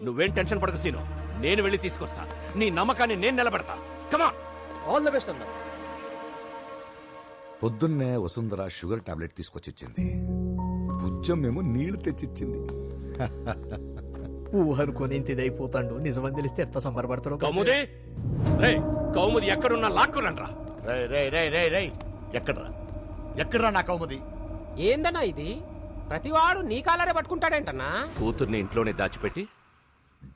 నువ్వేం టెన్షన్ పడక సీను, నేను వెళ్ళి తీసుకొస్తా. నీ నమ్మకాన్ని నేను నిలబెడతా. కమాన్. ఆల్ ద బెస్ట్ అన్న. పొద్దున్నే వసుంధర షుగర్ టాబ్లెట్ తీసుకొచ్చిచ్చింది. బుజ్జమ్మేమో నీళ్లు తెచ్చిచ్చింది. ఊహనుకొని ఇదైపోతాడు. నిజమని తెలిస్తే ఎంత సంబరపడతాడు. కౌముది, రేయ్ కౌముది ఎక్కడున్నా లాక్కురండ్రా. ఎక్కడ్రా నా కౌముది? ఏందన్నా ఇది? ప్రతివాడు నీ కాలరే పట్టుకుంటాడేంటన్నా? కూతుర్ని ఇంట్లోనే దాచిపెట్టి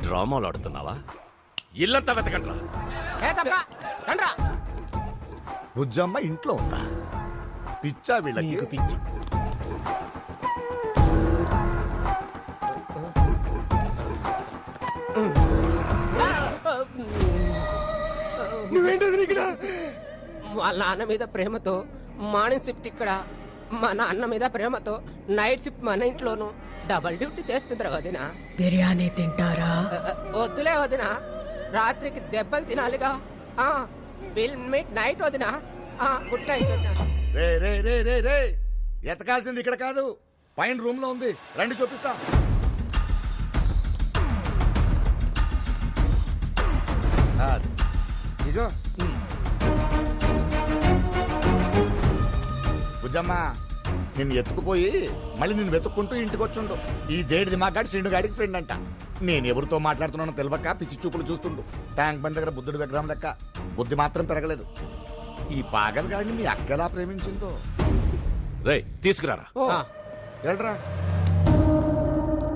డ్రామాలు ఆడుతున్నావా? ఇల్లంతా వెతకండ్రా. ఏ తప్ప రండ్రా. బుజ్జమ్మ ఇంట్లో ఉందా? పిచ్చా వీళ్ళకి? నీకు పిచ్చి. నువ్వేంటది ఇక్కడ? వాళ్ళ నాన్న మీద ప్రేమతో మార్నింగ్ షిఫ్ట్ ఇక్కడ, మా నాన్న మీద ప్రేమతో నైట్ షిఫ్ట్ మన ఇంట్లోను డబల్ డ్యూటీ చేస్తుందిరా వదిన. బిర్యానీ తింటారా? వద్దులే వదిన, రాత్రికి దెబ్బలు తినాలిగా. మిడ్ నైట్ వదిన. గుడ్ నైట్ వదిన. రే ఎతకాల్సింది ఇక్కడ కాదు, పైన రూమ్ లో ఉంది. రండి చూపిస్తా. ఇగో బుజ్జమ్మ, నిన్ను ఎత్తుకుపోయి మళ్ళీ నిన్ను వెతుక్కుంటూ ఇంటికి వచ్చుండు. ఈ దేడిది మాగాడి శ్రీను గాడికి ఫ్రెండ్ అంట. నేను ఎవరితో మాట్లాడుతున్నానో తెలియక పిచ్చి చూపులు చూస్తుండు. ట్యాంక్ బండ్ దగ్గర బుద్ధుడి విగ్రహం లెక్క. బుద్ధి మాత్రం పెరగలేదు. ఈ పాగల్ గాడిని మీ అక్క ఎలా ప్రేమించిందో. రేయ్ తీసుకురారా. వెళ్ళరా.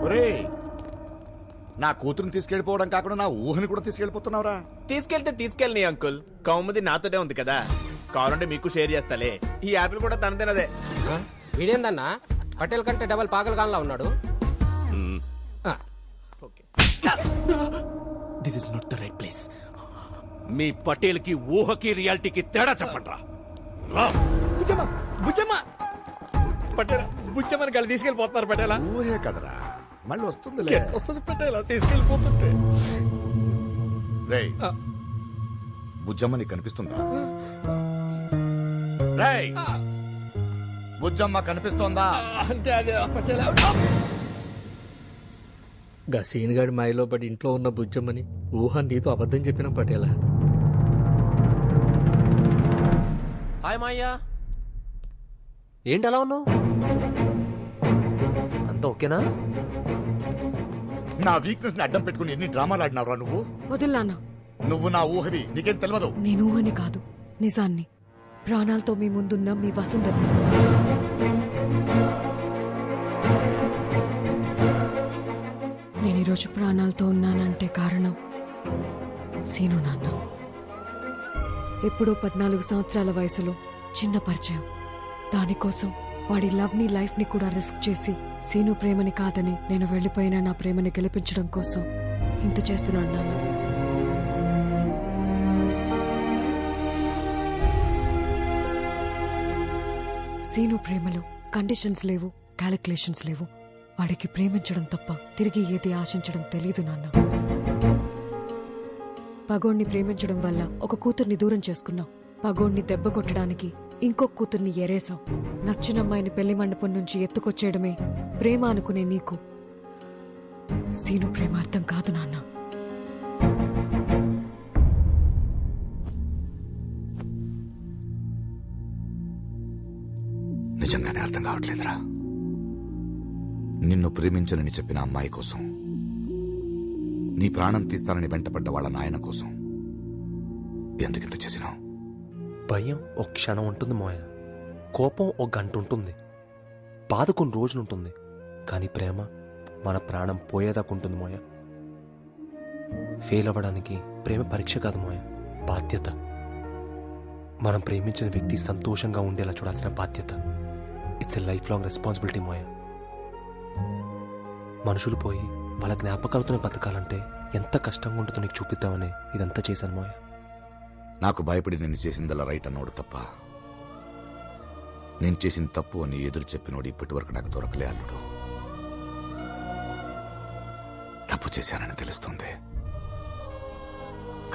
ఒరే, నా కూతురుని తీసుకెళ్లిపోవడం కాకుండా నా ఊహని కూడా తీసుకెళ్లిపోతున్నావురా. తీసుకెళ్తే తీసుకెళ్ళని అంకుల్, కౌముది నాతోనే ఉంది కదా. కావాలంటే మీకు షేర్ చేస్తాలే. ఈ యాపిల్ కూడా తనదేనదే. వీడేందన్నా పటేల్ కంటే డబల్ పాగల్ గాన్లా ఉన్నాడు. This is not the right place. మీ పటేల్ కి ఊహకి రియాలిటీకి తేడా చెప్పండ్రా. బుజ్జమ్మ బుజ్జమ్మ పటేల బుజ్జమ్మని కలిసి తీసుకెళ్ళిపోతున్నారు. పటేలా ఊహే కదరా, మళ్ళీ వస్తుంది. వస్తుంది పటేలా తీసుకెళ్ళిపోతుంటే. రేయ్, బుజ్జమ్మ నీకు కనిపిస్తుందా? రేయ్, బుజ్జమ్మ కనిపిస్తోందా? అంటే అదే పటేలా. గా సీన్ గాడి మాయలో పడి ఇంట్లో ఉన్న బుజ్జమ్మని ఊహ నీతో అబద్ధం చెప్పిన పటేలా. హాయ్ మాయ్యా, ఏంటి అలా ఉన్నావు? అంత ఓకేనా? నా వీక్నెస్ ని అడ్డం పెట్టుకుని ఎన్ని డ్రామాలు ఆడినావురా నువ్వు? వదిలానా? నువ్వు నా ఊహవి, నీకేం తెలియదు. నేను ఊహని కాదు, నిజాన్ని. ప్రాణాలతో మీ ముందున్న మీ వసుంధర. నేను ఈరోజు ప్రాణాలతో ఉన్నానంటే కారణం సీను నాన్న. ఎప్పుడో 14 సంవత్సరాల వయసులో చిన్న పరిచయం. దానికోసం వాడి లవ్ ని లైఫ్ ని కూడా రిస్క్ చేసి సీను ప్రేమని కాదని నేను వెళ్లిపోయిన నా ప్రేమని గెలిపించడం కోసం ఇంత చేస్తున్నాడు నాన్న. సీను ప్రేమలో కండిషన్స్ లేవు, క్యాలిక్యులేషన్స్ లేవు. వాడికి ప్రేమించడం తప్ప తిరిగి ఏది ఆశించడం తెలీదు నాన్న. పగోణ్ణి ప్రేమించడం వల్ల ఒక కూతుర్ని దూరం చేసుకున్నావు. పగోణ్ణి దెబ్బ కొట్టడానికి ఇంకొక కూతుర్ని ఎరేసావు. నచ్చిన అమ్మాయిని పెళ్లి మండపం నుంచి ఎత్తుకొచ్చేయడమే ప్రేమ అనుకునే నీకు సీను ప్రేమ అర్థం కాదు నాన్న. నిజంగానే అర్థం కావట్లేదురా. నిన్ను ప్రేమించనని చెప్పిన అమ్మాయి కోసం, నీ ప్రాణం తీస్తానని వెంటపడ్డ వాళ్ళ నాయన కోసం ఎందుకింత చేసినావు? భయం ఒక క్షణం ఉంటుంది మోయ, కోపం ఒక గంట ఉంటుంది, బాధ కొన్ని రోజులుంటుంది. కానీ ప్రేమ మన ప్రాణం పోయేదాకా ఉంటుంది మోయ. ఫెయిల్ అవ్వడానికి ప్రేమ పరీక్ష కాదు మోయ, బాధ్యత. మనం ప్రేమించిన వ్యక్తి సంతోషంగా ఉండేలా చూడాల్సిన బాధ్యత. It's a life long responsibility మోయ. మనుషులు పోయి వాళ్ళ జ్ఞాపకాలతోనే బతకాలంటే ఎంత కష్టంగా ఉంటుందో నీకు చూపిద్దామని ఇదంతా చేశాను మోయ. నాకు భయపడి నేను చేసిందల్లా రైట్ అన్నోడు తప్ప, నేను చేసిన తప్పు అని ఎదురు చెప్పినోడు ఇప్పటి వరకు నాకు దొరకలే అల్లుడు. తప్పు చేశానని తెలుస్తుంది,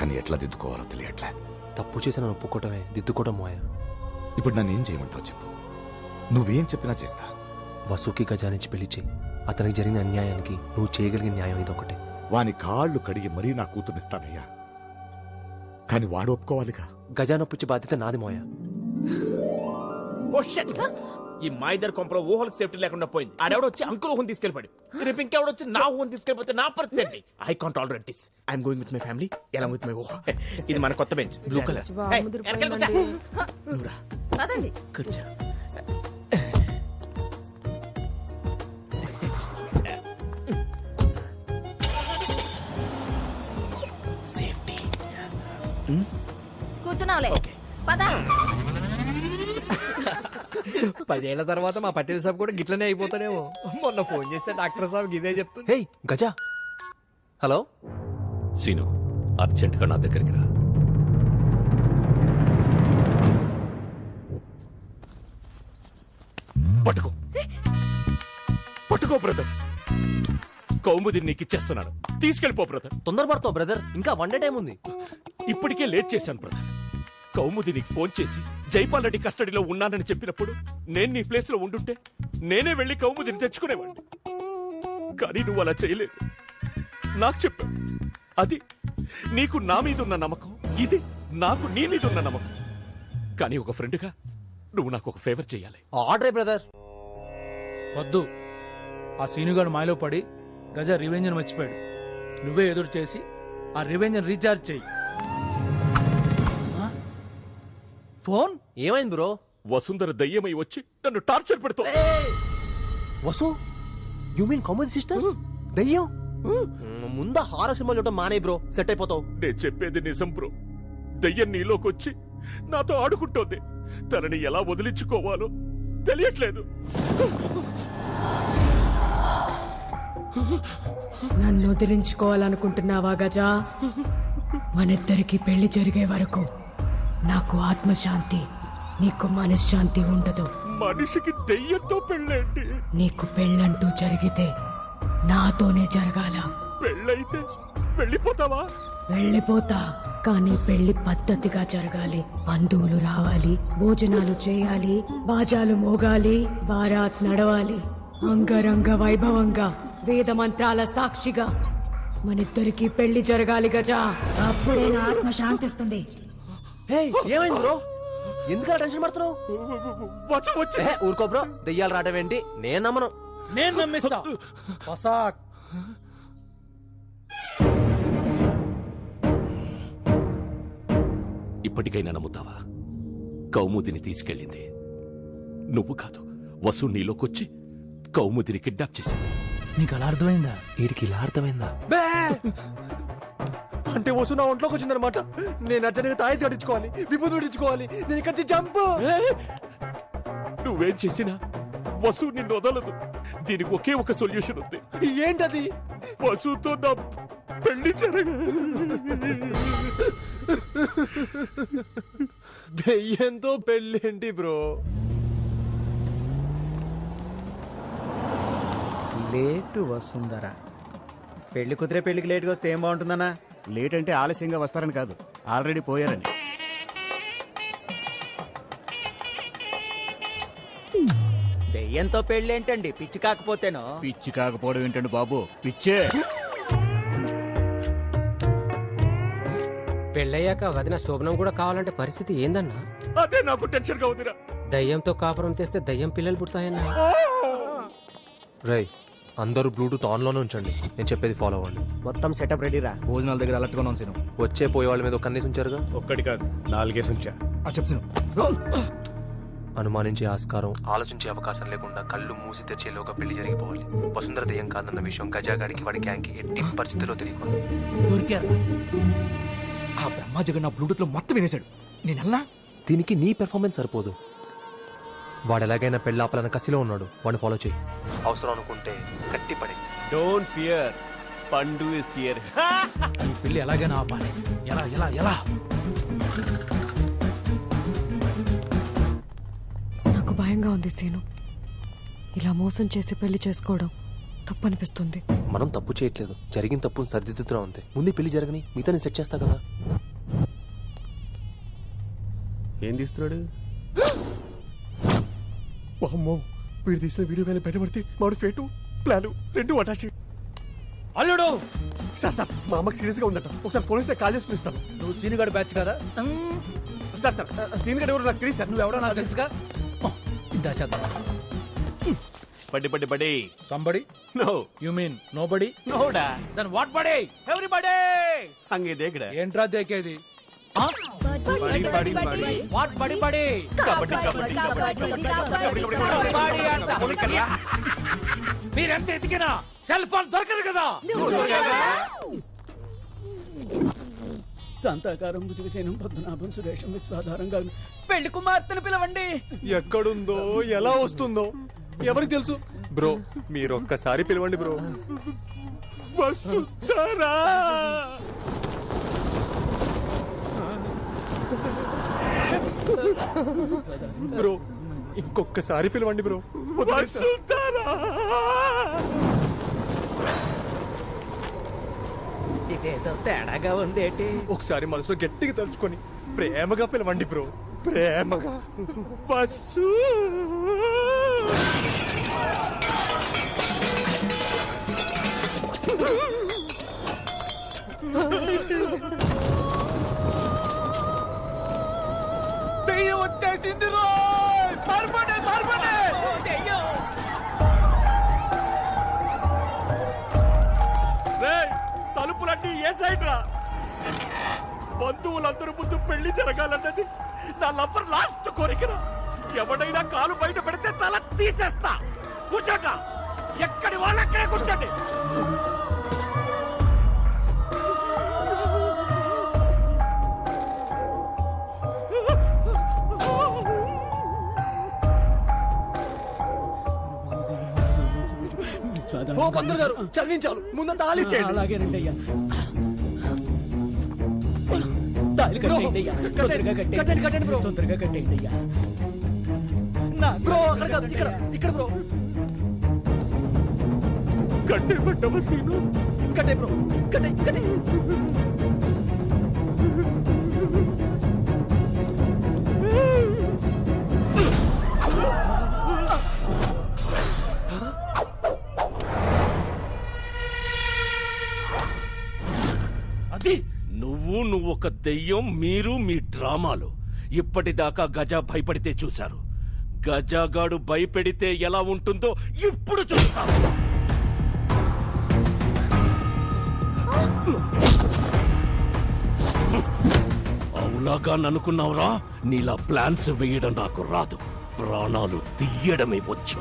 కానీ ఎట్లా దిద్దుకోవాలో తెలియట్లే. తప్పు చేసిన ఒప్పుకోవటమే దిద్దుకోవడం మోయ. ఇప్పుడు నన్ను ఏం చేయమంటావు చెప్పు, నువ్వేం చెప్పినా చేస్తా. వసుకి గజానించి పెళ్లి చేయి, అతనికి జరిగిన అన్యాయానికి నువ్వు చేయగలిగిన న్యాయం ఇదొకటే. వాని కాళ్ళు కడిగి మరీ నా కూతురునిస్తానయ్యా. కానీ వాడు ఒప్పుకోవాలిగా. గజానొప్పించే బాధ్యత నాది మోయ. ఓ షట్! ఈ మా ఇద్దరు కొంపలో ఊహలకు సేఫ్టీ లేకుండా పోయింది. ఆడెవడో వచ్చి అంకుల్ ఊహను తీసుకెళ్ళిపోయాడు. రేపు ఇంకెవడొచ్చి నా ఊహను తీసుకెళ్ళిపోతే నా పరిస్థితి ఏంటి? I can't tolerate this. I'm going with my family along with my ఊహ. ఇది మన కొత్త బెంచ్, బ్లూ కలర్. పదండి. కూర్చో. సేఫ్టీ. కూర్చున్నావులే. పద. 10 ఏళ్ల తర్వాత మా పటేల్ సాబ్ కూడా గిట్లనే అయిపోతాడేమో. మొన్న ఫోన్ చేస్తే డాక్టర్ సాబ్ ఇదే చెప్తుంది. హే గజా. హలో సీను, అర్జెంట్ గా నా దగ్గరికి రా. పట్టుకో పట్టుకో బ్రదర్. కౌముది నీకు ఇచ్చేస్తున్నాను, తీసుకెళ్ళిపో బ్రదర్. తొందరపడతావు బ్రదర్, ఇంకా 1 డే టైం ఉంది. ఇప్పటికే లేట్ చేశాను బ్రదర్. కౌముది నీకు ఫోన్ చేసి జైపాల్ రెడ్డి కస్టడీలో ఉన్నానని చెప్పినప్పుడు నేను నీ ప్లేస్ లో ఉండుంటే నేనే వెళ్లి కౌముదిని తెచ్చుకునేవాడిని. కానీ నువ్వు అలా చేయలేదు. నాకు చెప్పావు. అది నీకు నా మీద ఉన్న నమ్మకం, ఇది నాకు నీ మీద ఉన్న నమ్మకం. కానీ ఒక ఫ్రెండ్గా నువ్వు నాకు ఒక ఫేవర్ చేయాలి. Order brother. వద్దు. ఆ సీనుగాడు మాయలో పడి గజ రివెంజ్ మర్చిపోయాడు. నువ్వే ఎదురు చేసి ఆ రివెంజ్ రీఛార్జ్ చేయి. ఫోన్ ఏమైంది బ్రో? వసుంధర దయ్యమై వచ్చి నన్ను టార్చర్ పెడుతూ. Vasu, you mean comedy sister? దయ్యం? ముందా హారర్ సినిమా చూడటం మానే బ్రో, సెట్ అయిపోతావు. నేను చెప్పేది నిజం బ్రో. దయ్యం నీలోకొచ్చి నాతో ఆడుకుంటోంది. తనని ఎలా వదిలించుకోవాలో తెలియట్లేదు. నన్ను వదిలించుకోవాలనుకుంటున్నావా గజా? మనిద్దరికి పెళ్లి జరిగే వరకు నాకు ఆత్మశాంతి, నీకు మనశ్శాంతి ఉండదు. మనిషికి దెయ్యంతో పెళ్ళేంటి? నీకు పెళ్ళంటూ జరిగితే నాతోనే జరగాల. పెళ్ళైతే వెళ్ళిపోతావా? వెళ్ళిపోతా, కానీ పెళ్లి పద్ధతిగా జరగాలి. బంధువులు రావాలి, భోజనాలు చేయాలి, బాజాలు మోగాలి, బారాత్ నడవాలి. అంగరంగ వైభవంగా, వేద మంత్రాల సాక్షిగా మనిద్దరికి పెళ్లి జరగాలి గజా. అప్పుడే నా ఆత్మ శాంతిస్తుంది. హే ఏమైంది బ్రో? ఎందుకు టెన్షన్ పడుతున్నావు? వసు వచ్చి ఊరుకో బ్రో, దెయ్యాలు రావడం ఏంటి? నేను నమ్మను. నేను నమ్మిస్తా. పసాక్. ఇప్పటికైనా నమ్ముతావా? కౌముదిని తీసుకెళ్ళింది నువ్వు కాదు, వసు నీలోకొచ్చి కౌముదిని కిడ్నాప్ చేసింది. నీకు అలా అర్థమైందా? వీడికి ఇలా అర్థమైందా? అంటే వసు నా ఒంట్లోకి వచ్చిందనమాట. నేను అర్జెంట్గా తాయి కట్టించుకోవాలి, విభూతి పట్టించుకోవాలి. నేను ఇక్కడి నుంచి జంప్. నువ్వేం చేసినా వసు నిన్ను వదలదు. దీనికి ఒకే ఒక సొల్యూషన్ ఉంది. ఏంటది? వసుతో నా పెళ్లి దెయ్యంతో పెళ్ళేంటి బ్రో? లేటు వసుంధర. పెళ్లి కుదిరే పెళ్లికి లేటుగా వస్తే ఏం బాగుంటుందన్నా? లేట్ అంటే ఆలస్యంగా వస్తారని కాదు, ఆల్రెడీ పోయారని. దెయ్యంతో పెళ్ళేంటండి? పిచ్చి కాకపోతేనో. పిచ్చి కాకపోవడం ఏంటండి బాబు, పిచ్చే. పెళ్ళయ్యాక వదిన శోభనం కూడా కావాలంటే పరిస్థితి ఏందన్నా? అదే నాకు టెన్షన్ గా ఉందిరా. దయ్యంతో కాపురం తెస్తే దయ్యం పిల్లలు పుడతాయన్నా. రై, అందరూ బ్లూటూత్ ఆన్ లోనే ఉంచండి. నేను చెప్పేది ఫాలో అవ్వండి. మొత్తం సెటప్ రెడీరా. భోజనాల దగ్గర అలర్ట్గా ఉన్నాను. వచ్చే పోయే వాళ్ళ మీద కన్నేసి ఉంచారుగా? ఒక్కటి కాదు, 4 ఉంచా. అనుమానించే ఆస్కారం, ఆలోచించే అవకాశం లేకుండా కళ్ళు మూసి తెచ్చేలోగా పెళ్లి జరిగిపోవాలి. వసుంధర దెయ్యం కాదన్న విషయం గజాగాడికి వాడి గ్యాంగ్కి ఎట్టి పరిస్థితిలో తెలియకూడదు. దొరికారు. ఆ బ్రహ్మ జగన్ నా బ్లూటూత్ లో మొత్తం వినేశాడు. నేనల్లా దీనికి నీ పెర్ఫార్మెన్స్ సరిపోదు. వాడు ఎలాగైనా పెళ్ళాపాలన్న కసిలో ఉన్నాడు. వాడిని ఫాలో చేయి. అవసరం అనుకుంటే కట్టిపడి. డోంట్ ఫియర్, పండు ఇస్ హియర్. ఈ పెళ్లి ఎలాగైనా ఆపాలి. ఎలా ఎలా ఎలా? నాకు భయంగా ఉంది సీను. ఇలా మోసం చేసి పెళ్లి చేసుకోవడం తప్పనిపిస్తుంది. మనం తప్పు చేయట్లేదు, జరిగిన తప్పును సరిదిద్దుతున్నాం అంతే. ముందు పెళ్లి జరగని మిగతా నేను సెట్ చేస్తా కదా. ఏం తీస్తున్నాడు? అమ్మో, వీడు తీసిన వీడియో కానీ బయటపడితే వాడు ఫేటు. ప్లాన్ రెండు అటాచ్. అల్లుడు సార్ మా అమ్మకి సీరియస్ గా ఉందట, ఒకసారి ఫోన్ ఇస్తే కాల్ చేసుకుని ఇస్తాను. నువ్వు సీనుగాడు బ్యాచ్ కదా. సార్ సీన్ గడ్ ఎవరు నాకు తెలియదు సార్. నువ్వెవడో నాకు తెలుసుగా. ఇందా చేద్దాం. Body somebody no you mean nobody. నోడా దెన్ వాట్ బడి? ఎవ్రీబడి హంగే దేకడ ఏంట్రా దేకేది? వాట్ బడి బడి? మీరెంత ఎతికినా సెల్ ఫోన్ దొరకదు కదా. శాంతాకారం భుజగసేనం పద్మనాభం సురేషం విశ్వాధారంగా పెళ్లి కుమార్తెను పిలవండి. ఎక్కడుందో ఎలా వస్తుందో ఎవరికి తెలుసు. బ్రో మీరు ఒక్కసారి పిలవండి బ్రో. వసుంధరా బ్రో ఇంకొక్కసారి పిలవండి బ్రో. వసుంధరా ఇదేదో తేడాగా ఉందేటి. ఒకసారి మనసులో గట్టిగా తలుచుకొని ప్రేమగా పిలవండి బ్రో. ప్రేమగా. వసు దెయ్యం వచ్చేసింది రో. పారిపోండి. దెయ్యం. తలుపులన్నీ ఏ సైడ్ రా? బంధువులందరూ ముందు పెళ్లి జరగాలన్నది నా లవ్వర్ లాస్ట్ కోరికరా. ఎవడైనా కాలు బయట పెడితే తల తీసేస్తా. కూర్చోట, ఎక్కడి వాళ్ళక్కడే కూర్చోండి. ఓ పంతులు గారు చదివించాలు ముందంతా ఆలిచ్చేయండి. అలాగేనండి అయ్యా. తాళి కట్టేయండి అయ్యా. కట్టండి బ్రో. తొందరగా కట్టేయండి అయ్యా. బ్రో అక్కడ కాదు, ఇక్కడ బ్రో. కట్టే పడ్డవ సీను. కట్టే బ్రో, కట్టే. అది నువ్వు ఒక దెయ్యం, మీరు మీ డ్రామాలు. ఇప్పటిదాకా గజ భయపడితే చూశారు. గజగాడు భయపెడితే ఎలా ఉంటుందో ఇప్పుడు చూస్తాం. అవులాగా ననుకున్నావురా? నీలా ప్లాన్స్ వేయడం నాకు రాదు, ప్రాణాలు తీయడమే వచ్చు.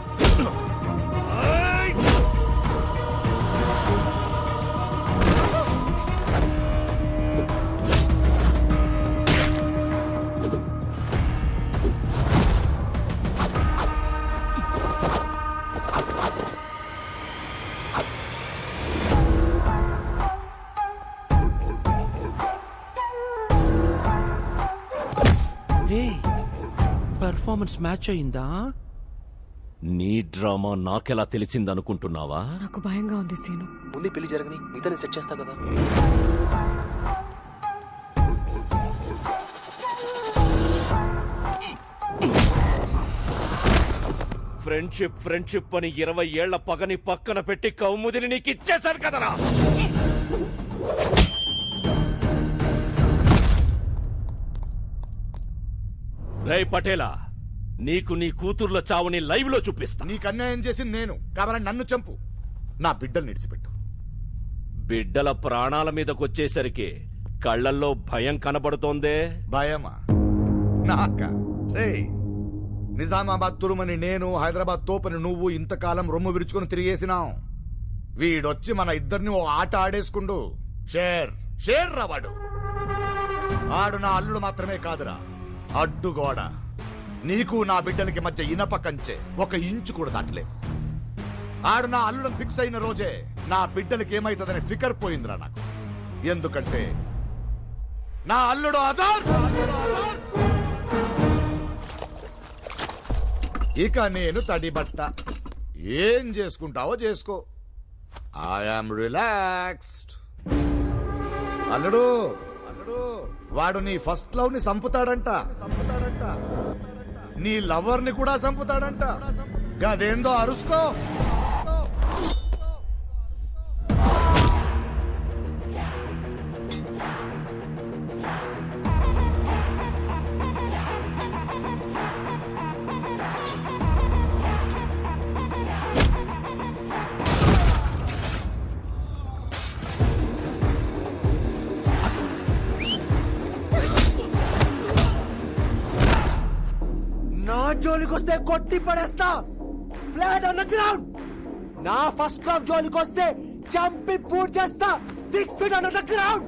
పర్ఫార్మెన్స్ మ్యాచ్ అయిందా? నీ డ్రామా నాకెలా తెలిసిందనుకుంటున్నావా? నాకు భయంగా ఉంది సీను. ముందు పెళ్లి జరగని మిగతా సెట్ చేస్తా కదా. ఫ్రెండ్షిప్ అని 20 ఏళ్ల పగని పక్కన పెట్టి కౌముదిని నీకు ఇచ్చేశాను కదరా. రేయ్ పటేలా, నీకు నీ కూతుర్ల చావుని లైవ్ లో చూపిస్తా. నీకు అన్యాయం చేసింది నేను, కావాలని నన్ను చంపు, నా బిడ్డలు నిడిచిపెట్టు. బిడ్డల ప్రాణాల మీదకొచ్చేసరికి కళ్ళల్లో భయం కనబడుతోందే. భయమా? నాక? రేయ్, నిజామాబాద్ తురుమని నేను, హైదరాబాద్ తోపని నువ్వు ఇంతకాలం రొమ్ము విరుచుకుని తిరిగేసినాం. వీడొచ్చి మన ఇద్దరిని ఓ ఆట ఆడేసుకుండు. షేర్ రావాడు. ఆడు నా అల్లుడు మాత్రమే కాదురా, అడ్డుగోడ. నీకు నా బిడ్డలకి మధ్య ఇనప కంచె 1 ఇంచు కూడా దాటలేదు. ఆడు నా అల్లుడు ఫిక్స్ అయిన రోజే నా బిడ్డలకి ఏమైతుందని ఫికర్ పోయిందిరా నాకు. ఎందుకంటే నా అల్లుడు ఆధార్. ఇక నేను తడిబట్ట. ఏం చేసుకుంటావో చేసుకో. I'm relaxed. అల్లుడు, వాడు నీ ఫస్ట్ లవ్ ని సంపుతాడంట. నీ లవర్ ని కూడా సంపుతాడంట. గదేందో అరుసుకో. జోలికి వస్తే కొట్టి పడేస్తా ఫ్లాట్ ఆన్ ద గ్రౌండ్. నా ఫస్ట్ లవ్ జోలికి వస్తే చంపి పూర్తి చేస్తా 6 feet under the ground.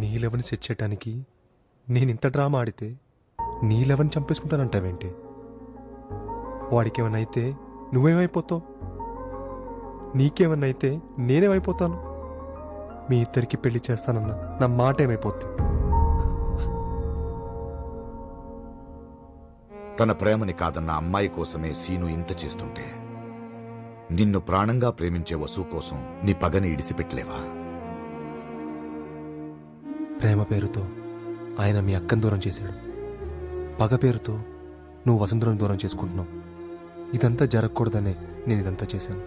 నీ లెవెన్ సెట్ చేయడానికి నేను ఇంత డ్రామా ఆడితే నీ లెవెన్ చంపేసుకుంటానంటావేంటి? వాడికేమన్నా అయితే నువ్వేమైపోతావు? నీకేమన్నా అయితే నేనేమైపోతాను? మీ ఇద్దరికి పెళ్లి చేస్తానన్నా నా మాట ఏమైపోద్ది? తన ప్రేమని కాదన్న అమ్మాయి కోసమే సీను ఇంత చేస్తుంటే నిన్ను ప్రాణంగా ప్రేమించే వసు కోసం నీ పగని ఇడిసిపెట్టలేవా? ప్రేమ పేరుతో ఆయన మీ అక్కను దూరం చేశాడు. పగ పేరుతో నువ్వు వసుంధరను దూరం చేసుకుంటున్నావు. ఇదంతా జరగకూడదనే నేను ఇదంతా చేశాను.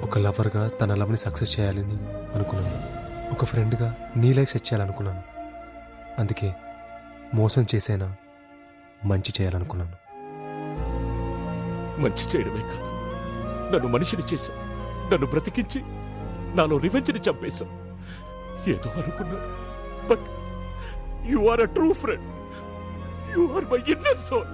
ఒక లవర్గా తన లవ్ని సక్సెస్ చేయాలని అనుకున్నాను. ఒక ఫ్రెండ్గా నీ లైఫ్ సెట్ చేయాలనుకున్నాను. అందుకే మోసం చేసేనా మంచి చేయాలనుకున్నాను. మంచి చేయడమే కాదు, నన్ను మనిషిని చేశావు. నన్ను బ్రతికించి నాలో రివెంజ్ని చంపేశావు. ఏదో అనుకున్నా, but you are a true friend. You are my inner soul.